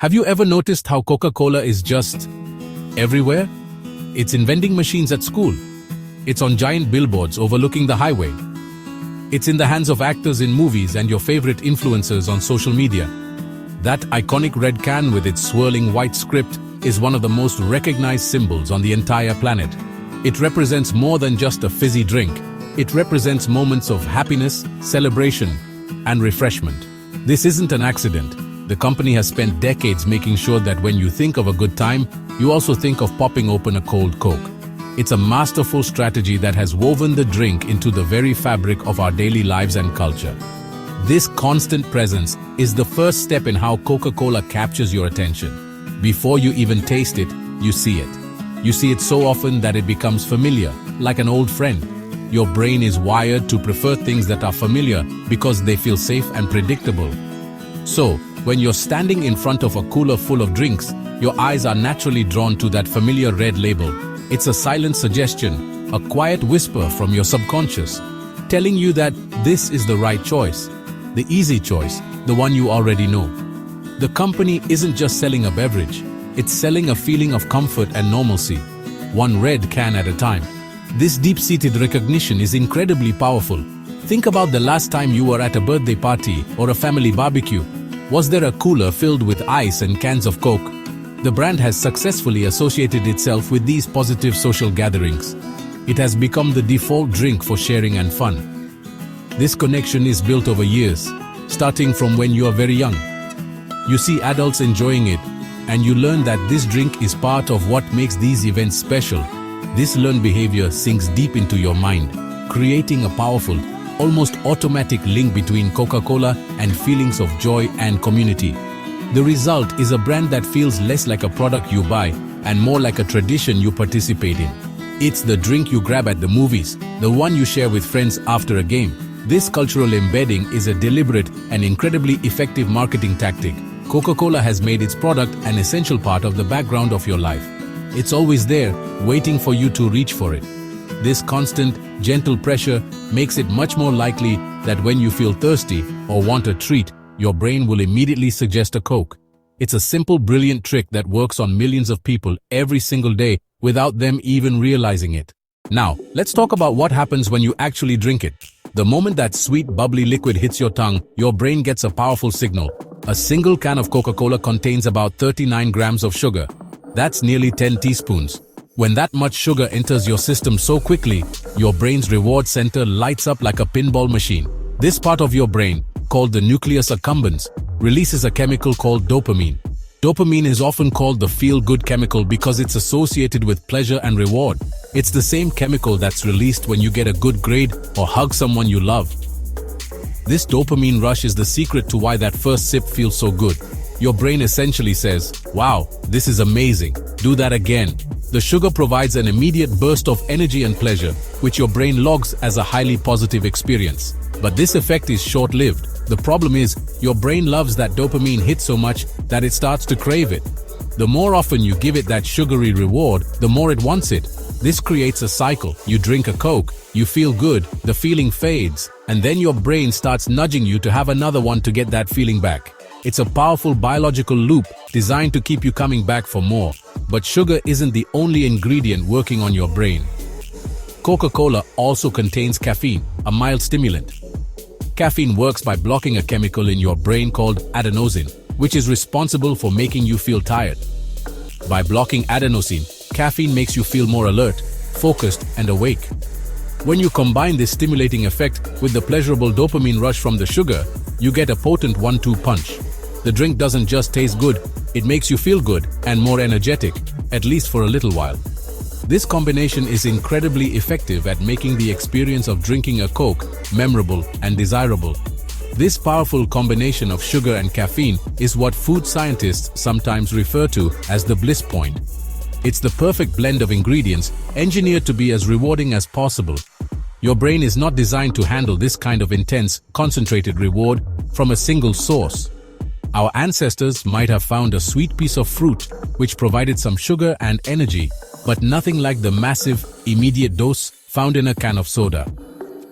Have you ever noticed how Coca-Cola is just everywhere? It's in vending machines at school. It's on giant billboards overlooking the highway. It's in the hands of actors in movies and your favorite influencers on social media. That iconic red can with its swirling white script is one of the most recognized symbols on the entire planet. It represents more than just a fizzy drink. It represents moments of happiness, celebration, and refreshment. This isn't an accident. The company has spent decades making sure that when you think of a good time, you also think of popping open a cold Coke. It's a masterful strategy that has woven the drink into the very fabric of our daily lives and culture. This constant presence is the first step in how Coca-Cola captures your attention. Before you even taste it, you see it. You see it so often that it becomes familiar, like an old friend. Your brain is wired to prefer things that are familiar because they feel safe and predictable. So, when you're standing in front of a cooler full of drinks, your eyes are naturally drawn to that familiar red label. It's a silent suggestion, a quiet whisper from your subconscious, telling you that this is the right choice, the easy choice, the one you already know. The company isn't just selling a beverage, it's selling a feeling of comfort and normalcy, one red can at a time. This deep-seated recognition is incredibly powerful. Think about the last time you were at a birthday party or a family barbecue. Was there a cooler filled with ice and cans of Coke? The brand has successfully associated itself with these positive social gatherings. It has become the default drink for sharing and fun. This connection is built over years, starting from when you are very young. You see adults enjoying it, and you learn that this drink is part of what makes these events special. This learned behavior sinks deep into your mind, creating a powerful, almost automatic link between Coca-Cola and feelings of joy and community. The result is a brand that feels less like a product you buy and more like a tradition you participate in. It's the drink you grab at the movies, the one you share with friends after a game. This cultural embedding is a deliberate and incredibly effective marketing tactic. Coca-Cola has made its product an essential part of the background of your life. It's always there, waiting for you to reach for it. This constant, gentle pressure makes it much more likely that when you feel thirsty or want a treat, your brain will immediately suggest a Coke. It's a simple, brilliant trick that works on millions of people every single day without them even realizing it. Now, let's talk about what happens when you actually drink it. The moment that sweet, bubbly liquid hits your tongue, your brain gets a powerful signal. A single can of Coca-Cola contains about 39 grams of sugar. That's nearly 10 teaspoons. When that much sugar enters your system so quickly, your brain's reward center lights up like a pinball machine. This part of your brain, called the nucleus accumbens, releases a chemical called dopamine. Dopamine is often called the feel-good chemical because it's associated with pleasure and reward. It's the same chemical that's released when you get a good grade or hug someone you love. This dopamine rush is the secret to why that first sip feels so good. Your brain essentially says, "Wow, this is amazing. Do that again." The sugar provides an immediate burst of energy and pleasure, which your brain logs as a highly positive experience. But this effect is short-lived. The problem is, your brain loves that dopamine hit so much that it starts to crave it. The more often you give it that sugary reward, the more it wants it. This creates a cycle. You drink a Coke, you feel good, the feeling fades, and then your brain starts nudging you to have another one to get that feeling back. It's a powerful biological loop designed to keep you coming back for more. But sugar isn't the only ingredient working on your brain. Coca-Cola also contains caffeine, a mild stimulant. Caffeine works by blocking a chemical in your brain called adenosine, which is responsible for making you feel tired. By blocking adenosine, caffeine makes you feel more alert, focused, and awake. When you combine this stimulating effect with the pleasurable dopamine rush from the sugar, you get a potent one-two punch. The drink doesn't just taste good, it makes you feel good and more energetic, at least for a little while. This combination is incredibly effective at making the experience of drinking a Coke memorable and desirable. This powerful combination of sugar and caffeine is what food scientists sometimes refer to as the bliss point. It's the perfect blend of ingredients engineered to be as rewarding as possible. Your brain is not designed to handle this kind of intense, concentrated reward from a single source. Our ancestors might have found a sweet piece of fruit which provided some sugar and energy, but nothing like the massive, immediate dose found in a can of soda.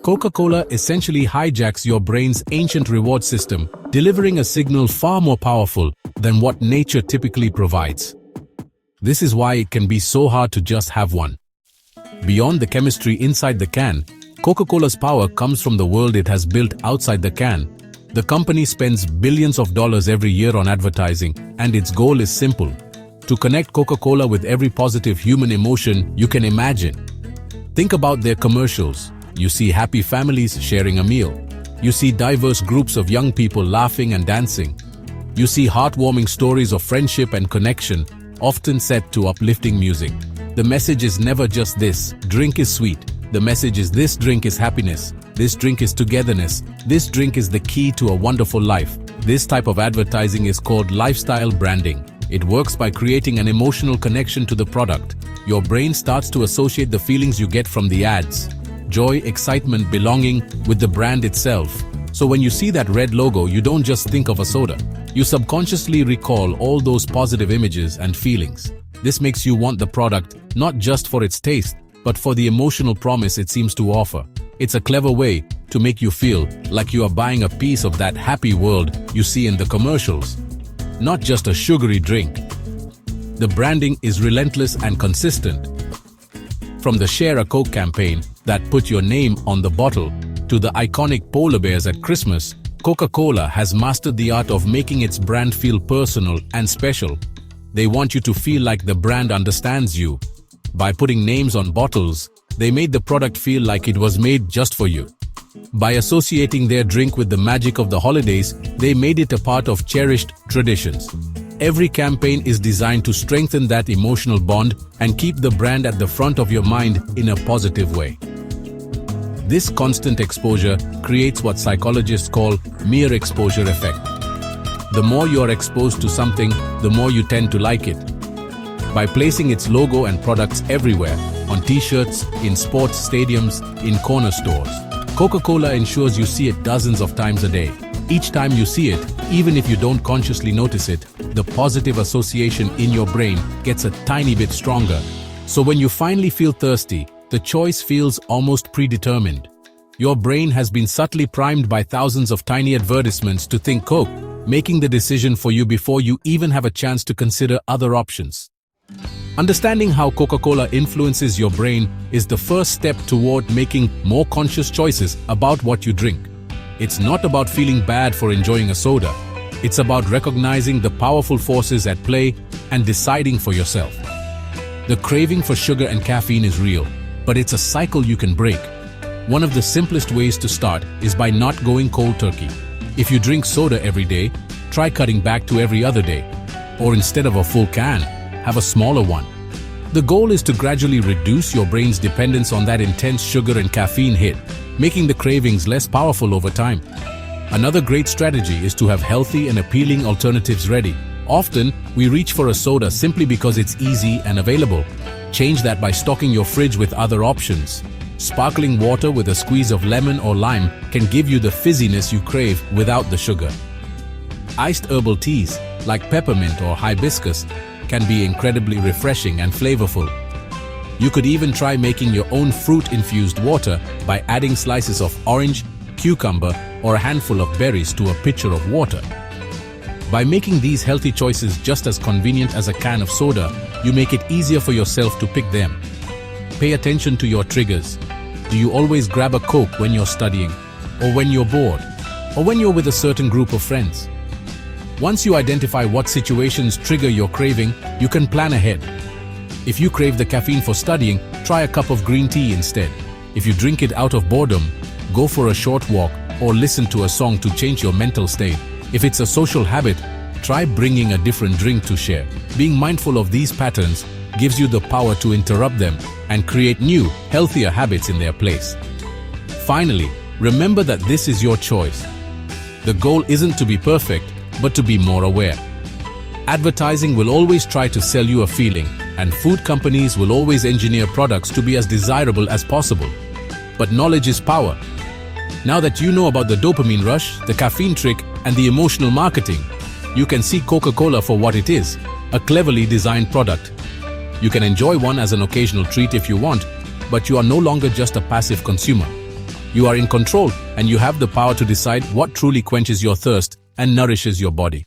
Coca-Cola essentially hijacks your brain's ancient reward system, delivering a signal far more powerful than what nature typically provides. This is why it can be so hard to just have one. Beyond the chemistry inside the can, Coca-Cola's power comes from the world it has built outside the can. The company spends billions of dollars every year on advertising, and its goal is simple: to connect Coca-Cola with every positive human emotion you can imagine. Think about their commercials. You see happy families sharing a meal. You see diverse groups of young people laughing and dancing. You see heartwarming stories of friendship and connection, often set to uplifting music. The message is never just this: drink is sweet. The message is this drink is happiness. This drink is togetherness. This drink is the key to a wonderful life. This type of advertising is called lifestyle branding. It works by creating an emotional connection to the product. Your brain starts to associate the feelings you get from the ads: joy, excitement, belonging, with the brand itself. So when you see that red logo, you don't just think of a soda. You subconsciously recall all those positive images and feelings. This makes you want the product, not just for its taste, but for the emotional promise it seems to offer. It's a clever way to make you feel like you are buying a piece of that happy world you see in the commercials, not just a sugary drink. The branding is relentless and consistent. From the Share a Coke campaign that put your name on the bottle to the iconic polar bears at Christmas, Coca-Cola has mastered the art of making its brand feel personal and special. They want you to feel like the brand understands you. By putting names on bottles, they made the product feel like it was made just for you. By associating their drink with the magic of the holidays, they made it a part of cherished traditions. Every campaign is designed to strengthen that emotional bond and keep the brand at the front of your mind in a positive way. This constant exposure creates what psychologists call mere exposure effect. The more you are exposed to something, the more you tend to like it. By placing its logo and products everywhere, on t-shirts, in sports stadiums, in corner stores, Coca-Cola ensures you see it dozens of times a day. Each time you see it, even if you don't consciously notice it, the positive association in your brain gets a tiny bit stronger. So when you finally feel thirsty, the choice feels almost predetermined. Your brain has been subtly primed by thousands of tiny advertisements to think Coke, making the decision for you before you even have a chance to consider other options. Understanding how Coca-Cola influences your brain is the first step toward making more conscious choices about what you drink. It's not about feeling bad for enjoying a soda. It's about recognizing the powerful forces at play and deciding for yourself. The craving for sugar and caffeine is real, but it's a cycle you can break. One of the simplest ways to start is by not going cold turkey. If you drink soda every day, try cutting back to every other day. Or instead of a full can, have a smaller one. The goal is to gradually reduce your brain's dependence on that intense sugar and caffeine hit, making the cravings less powerful over time. Another great strategy is to have healthy and appealing alternatives ready. Often, we reach for a soda simply because it's easy and available. Change that by stocking your fridge with other options. Sparkling water with a squeeze of lemon or lime can give you the fizziness you crave without the sugar. Iced herbal teas, like peppermint or hibiscus, can be incredibly refreshing and flavorful. You could even try making your own fruit-infused water by adding slices of orange, cucumber, or a handful of berries to a pitcher of water. By making these healthy choices just as convenient as a can of soda, you make it easier for yourself to pick them. Pay attention to your triggers. Do you always grab a Coke when you're studying, or when you're bored, or when you're with a certain group of friends? Once you identify what situations trigger your craving, you can plan ahead. If you crave the caffeine for studying, try a cup of green tea instead. If you drink it out of boredom, go for a short walk or listen to a song to change your mental state. If it's a social habit, try bringing a different drink to share. Being mindful of these patterns gives you the power to interrupt them and create new, healthier habits in their place. Finally, remember that this is your choice. The goal isn't to be perfect, but to be more aware. Advertising will always try to sell you a feeling, and food companies will always engineer products to be as desirable as possible. But knowledge is power. Now that you know about the dopamine rush, the caffeine trick, and the emotional marketing, you can see Coca-Cola for what it is, a cleverly designed product. You can enjoy one as an occasional treat if you want, but you are no longer just a passive consumer. You are in control, and you have the power to decide what truly quenches your thirst and nourishes your body.